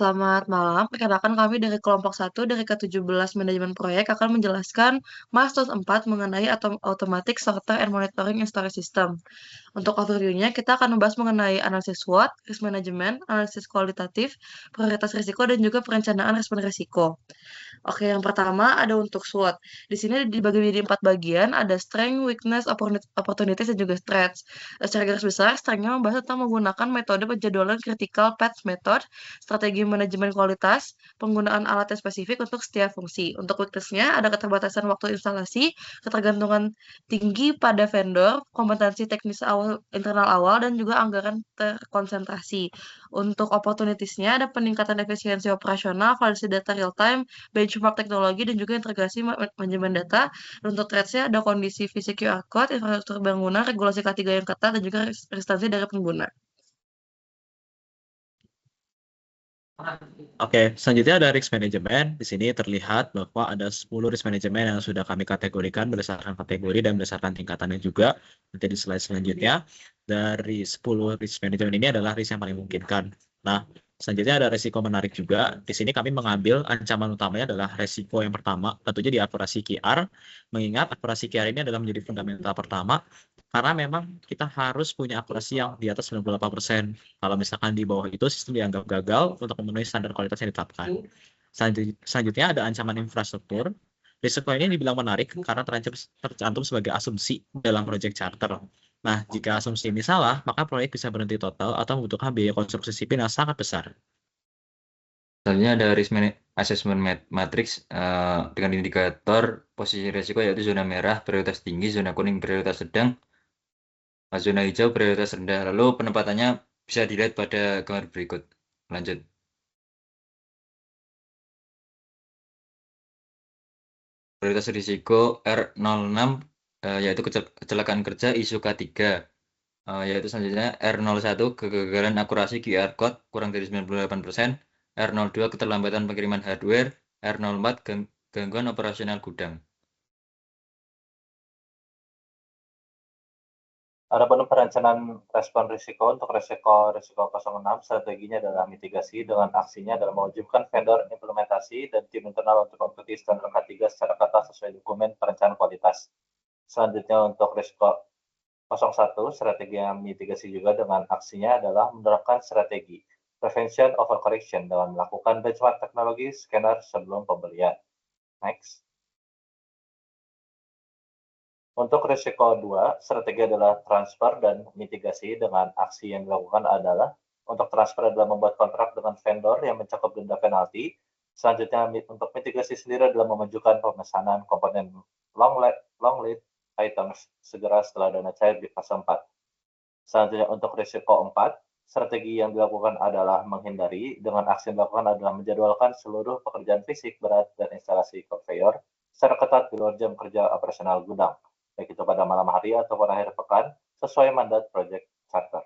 selamat malam. Perkenalkan kami dari kelompok 1 dari ke-17 Manajemen Proyek akan menjelaskan milestone 4 mengenai Automatic Sorter and Monitoring and Storage System. Untuk overview-nya, kita akan membahas mengenai analisis SWOT, risk management, analisis kualitatif, prioritas risiko, dan juga perencanaan respon risiko. Oke, yang pertama ada untuk SWOT. Di sini dibagi menjadi 4 bagian, ada strength, weakness, opportunities, dan juga threats. Secara garis besar, strength-nya membahas tentang menggunakan metode penjadwalan critical path method, strategi manajemen kualitas, penggunaan alat yang spesifik untuk setiap fungsi. Untuk weakness-nya ada keterbatasan waktu instalasi, ketergantungan tinggi pada vendor, kompetensi teknis internal awal, dan juga anggaran terkonsentrasi. Untuk opportunities-nya ada peningkatan efisiensi operasional, validasi data real time, benchmark teknologi, dan juga integrasi manajemen data. Untuk threats-nya ada kondisi fisik QR code, infrastruktur bangunan, regulasi K3 yang ketat, dan juga resistensi dari pengguna. Oke, selanjutnya ada risk management. Di sini terlihat bahwa ada 10 risk management yang sudah kami kategorikan berdasarkan kategori dan berdasarkan tingkatannya juga. Nanti di slide selanjutnya, dari 10 risk management ini adalah risk yang paling memungkinkan. Nah, selanjutnya ada resiko menarik juga. Di sini kami mengambil ancaman utamanya adalah resiko yang pertama, tentunya di akurasi QR. Mengingat akurasi QR ini adalah menjadi fundamental pertama, karena memang kita harus punya akurasi yang di atas 98%. Kalau misalkan di bawah itu, sistem dianggap gagal untuk memenuhi standar kualitas yang ditetapkan. Selanjutnya ada ancaman infrastruktur. Risiko ini dibilang menarik karena tercantum sebagai asumsi dalam proyek charter. Nah, jika asumsi ini salah, maka proyek bisa berhenti total atau membutuhkan biaya konstruksi sipil yang sangat besar. Selanjutnya ada risk assessment matrix dengan indikator posisi risiko yaitu zona merah prioritas tinggi, zona kuning prioritas sedang, zona hijau prioritas rendah. Lalu penempatannya bisa dilihat pada gambar berikut. Lanjut. Prioritas risiko R06 yaitu kecelakaan kerja isu K3. Yaitu selanjutnya R01 kegagalan akurasi QR code kurang dari 98%, R02 keterlambatan pengiriman hardware, R04 gangguan operasional gudang. Adapun perencanaan respon risiko untuk risiko 06, strateginya adalah mitigasi dengan aksinya adalah mewajibkan vendor implementasi dan tim internal untuk mengikuti standar K3 secara ketat sesuai dokumen perencanaan kualitas. Selanjutnya untuk risiko 01, strategi yang mitigasi juga dengan aksinya adalah menerapkan strategi prevention overcorrection dengan melakukan benchmark teknologi scanner sebelum pembelian. Next. Untuk risiko 2, strategi adalah transfer dan mitigasi dengan aksi yang dilakukan adalah untuk transfer adalah membuat kontrak dengan vendor yang mencakup denda penalti. Selanjutnya untuk mitigasi sendiri adalah memajukan pemesanan komponen long lead items segera setelah dana cair di fase 4. Selanjutnya untuk risiko 4, strategi yang dilakukan adalah menghindari dengan aksi yang dilakukan adalah menjadwalkan seluruh pekerjaan fisik berat dan instalasi conveyor secara ketat di luar jam kerja operasional gudang, baik itu pada malam hari ataupun akhir pekan, sesuai mandat Project Charter.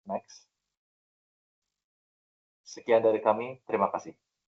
Next. Sekian dari kami, terima kasih.